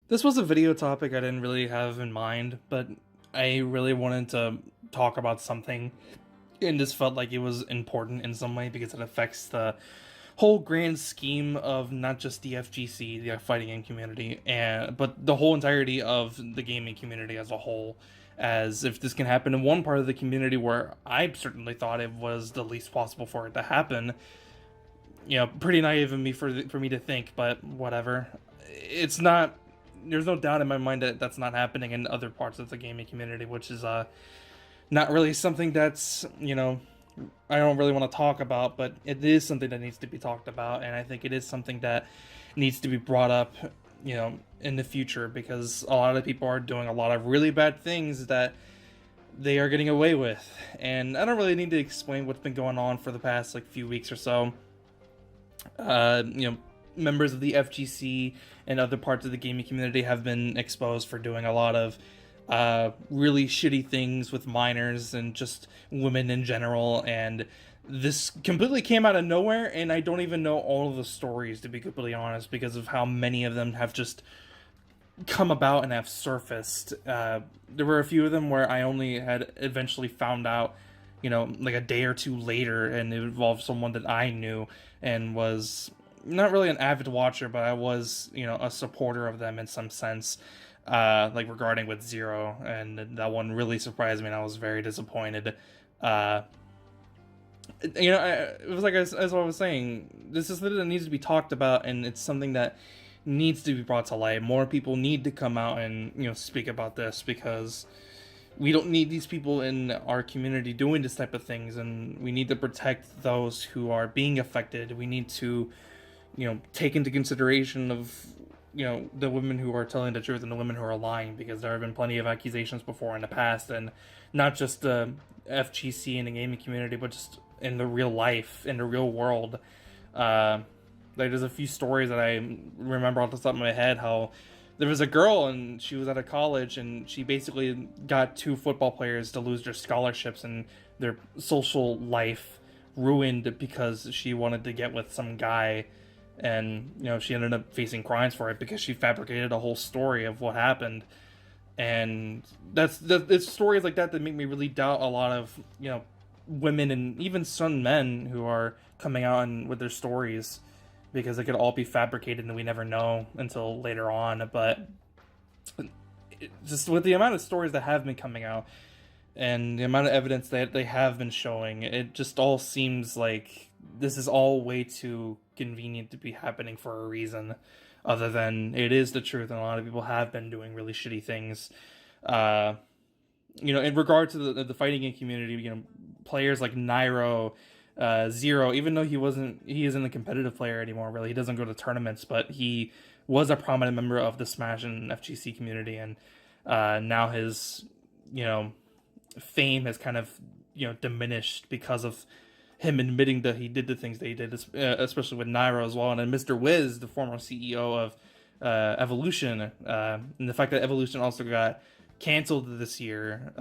This was a video topic I didn't really have in mind, but I really wanted to talk about something and just felt like it was important in some way because it affects the whole grand scheme of not just the FGC, the fighting game community, and but the whole entirety of the gaming community as a whole. As if this can happen in one part of the community where I certainly thought it was the least possible for it to happen, pretty naive of me for me to think, but whatever. It's not. There's no doubt in my mind that that's not happening in other parts of the gaming community, which is not really something that's I don't really want to talk about, but it is something that needs to be talked about, and I think it is something that needs to be brought up, in the future because a lot of people are doing a lot of really bad things that they are getting away with, and I don't really need to explain what's been going on for the past like few weeks or so. uh, you know, Members of the FGC and other parts of the gaming community have been exposed for doing a lot of really shitty things with minors and just women in general. And this completely came out of nowhere, and I don't even know all of the stories, to be completely honest, because of how many of them have just come about and have surfaced. There were a few of them where I only had eventually found out, like a day or two later, and it involved someone that I knew and was not really an avid watcher, but I was, a supporter of them in some sense. Like regarding with Zero, and that one really surprised me, and I was very disappointed. Uh, it was like as I was saying, this is something that needs to be talked about, and it's something that needs to be brought to light. More people need to come out and speak about this because we don't need these people in our community doing this type of things, and we need to protect those who are being affected. We need to, take into consideration of the women who are telling the truth and the women who are lying, because there have been plenty of accusations before in the past, and not just the FGC and the gaming community, but just in the real life, in the real world. Like there's a few stories that I remember off the top of my head how there was a girl and she was at a college and she basically got two football players to lose their scholarships and their social life ruined because she wanted to get with some guy, and she ended up facing crimes for it because she fabricated a whole story of what happened. And it's stories like that that make me really doubt a lot of women and even some men who are coming out and with their stories, because it could all be fabricated and we never know until later on. But just with the amount of stories that have been coming out and the amount of evidence that they have been showing, it just all seems like this is all way too convenient to be happening for a reason other than it is the truth, and a lot of people have been doing really shitty things. In regard to the fighting game community, players like Nairo, Zero, even though he isn't a competitive player anymore, really, he doesn't go to tournaments, but he was a prominent member of the Smash and FGC community, and now his, you know, fame has kind of, diminished because of him admitting that he did the things that he did, especially with Nairo as well. And then Mr. Wiz, the former CEO of Evolution, and the fact that Evolution also got canceled this year,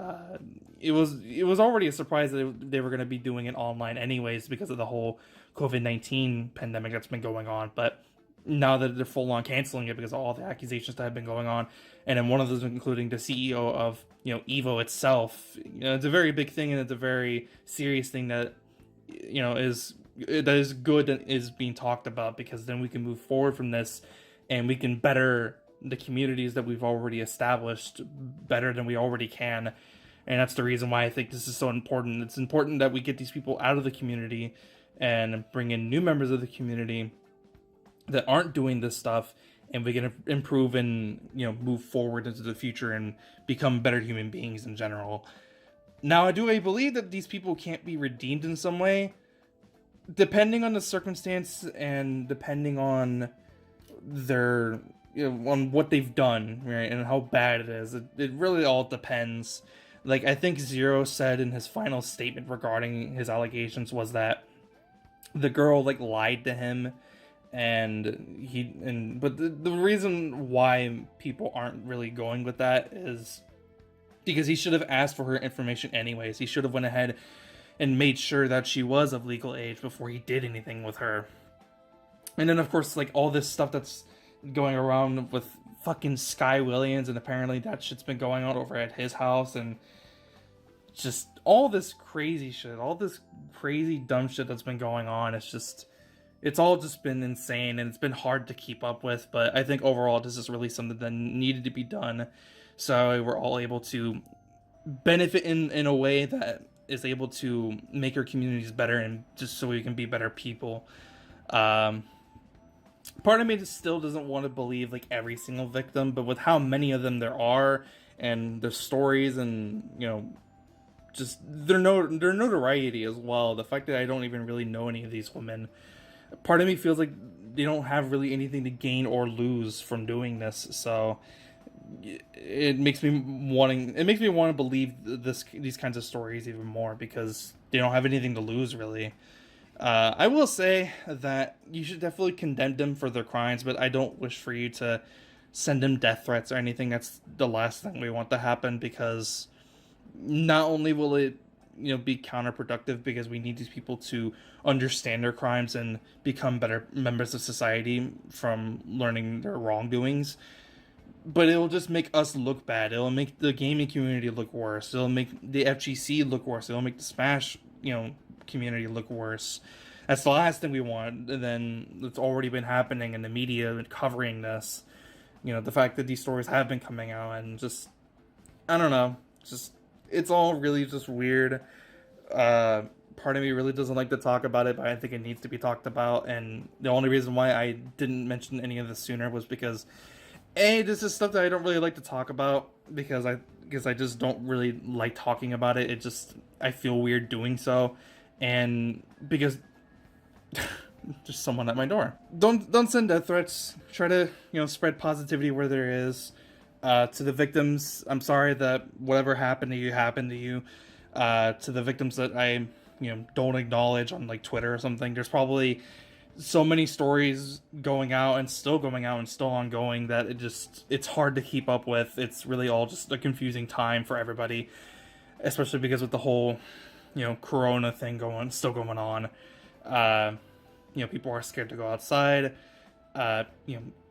it was already a surprise that they were going to be doing it online anyways because of the whole COVID-19 pandemic that's been going on. But now that they're full on canceling it because of all the accusations that have been going on, and then one of those including the CEO of Evo itself, it's a very big thing, and it's a very serious thing that is good and is being talked about, because then we can move forward from this and we can better the communities that we've already established better than we already can. And that's the reason why I think this is so important. It's important that we get these people out of the community and bring in new members of the community that aren't doing this stuff, and we can improve and move forward into the future and become better human beings in general. Now, I believe that these people can't be redeemed in some way, depending on the circumstance and depending on their on what they've done, right, and how bad it is. It really all depends. Like, I think Zero said in his final statement regarding his allegations was that the girl lied to him, but the reason why people aren't really going with that is because he should have asked for her information anyways. He should have went ahead and made sure that she was of legal age before he did anything with her. And then of course all this stuff that's going around with fucking Sky Williams, and apparently that shit's been going on over at his house, and just all this crazy shit, all this crazy dumb shit that's been going on. It's all just been insane, and it's been hard to keep up with, but I think overall this is really something that needed to be done, so we're all able to benefit in a way that is able to make our communities better, and just so we can be better people. Part of me just still doesn't want to believe like every single victim, but with how many of them there are, and their stories, and just their notoriety as well, the fact that I don't even really know any of these women, part of me feels like they don't have really anything to gain or lose from doing this. So it makes me want to believe these kinds of stories even more, because they don't have anything to lose, really. I will say that you should definitely condemn them for their crimes, but I don't wish for you to send them death threats or anything. That's the last thing we want to happen, because not only will it be counterproductive, because we need these people to understand their crimes and become better members of society from learning their wrongdoings, but it'll just make us look bad. It'll make the gaming community look worse. It'll make the FGC look worse. It'll make the Smash community look worse. That's the last thing we want. And then it's already been happening in the media and covering this. The fact that these stories have been coming out, and just, I don't know, just, it's all really just weird. Part of me really doesn't like to talk about it, but I think it needs to be talked about. And the only reason why I didn't mention any of this sooner was because, this is stuff that I don't really like to talk about, because I just don't really like talking about it. I feel weird doing so, and because just someone at my door. Don't send death threats. Try to spread positivity where there is. To the victims, I'm sorry that whatever happened to you. To the victims that I don't acknowledge on like Twitter or something, there's probably so many stories going out and still ongoing that it's hard to keep up with. It's really all just a confusing time for everybody, especially because with the whole corona thing still going on. People are scared to go outside.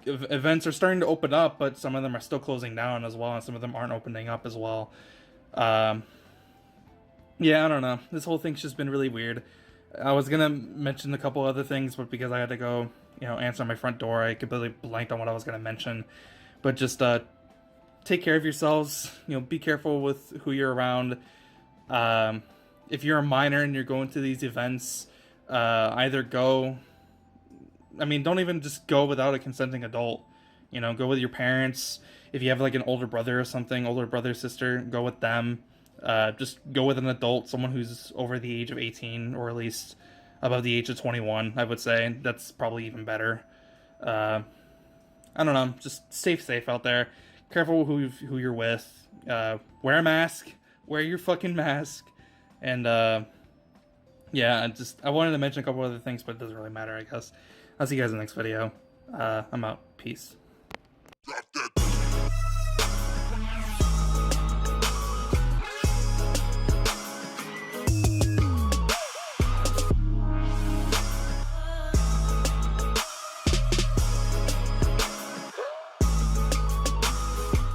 Events are starting to open up, but some of them are still closing down as well, and some of them aren't opening up as well. I don't know. This whole thing's just been really weird. I was gonna mention a couple other things, but because I had to go, answer my front door, I completely blanked on what I was gonna mention. But just take care of yourselves. Be careful with who you're around. If you're a minor and you're going to these events, either go. Don't even just go without a consenting adult. Go with your parents. If you have like an older brother or something, older brother, sister, go with them. Just go with an adult, someone who's over the age of 18, or at least above the age of 21, I would say. That's probably even better. I don't know, just stay safe out there. Careful who you're with. Wear a mask. Wear your fucking mask. And, I wanted to mention a couple other things, but it doesn't really matter, I guess. I'll see you guys in the next video. I'm out. Peace.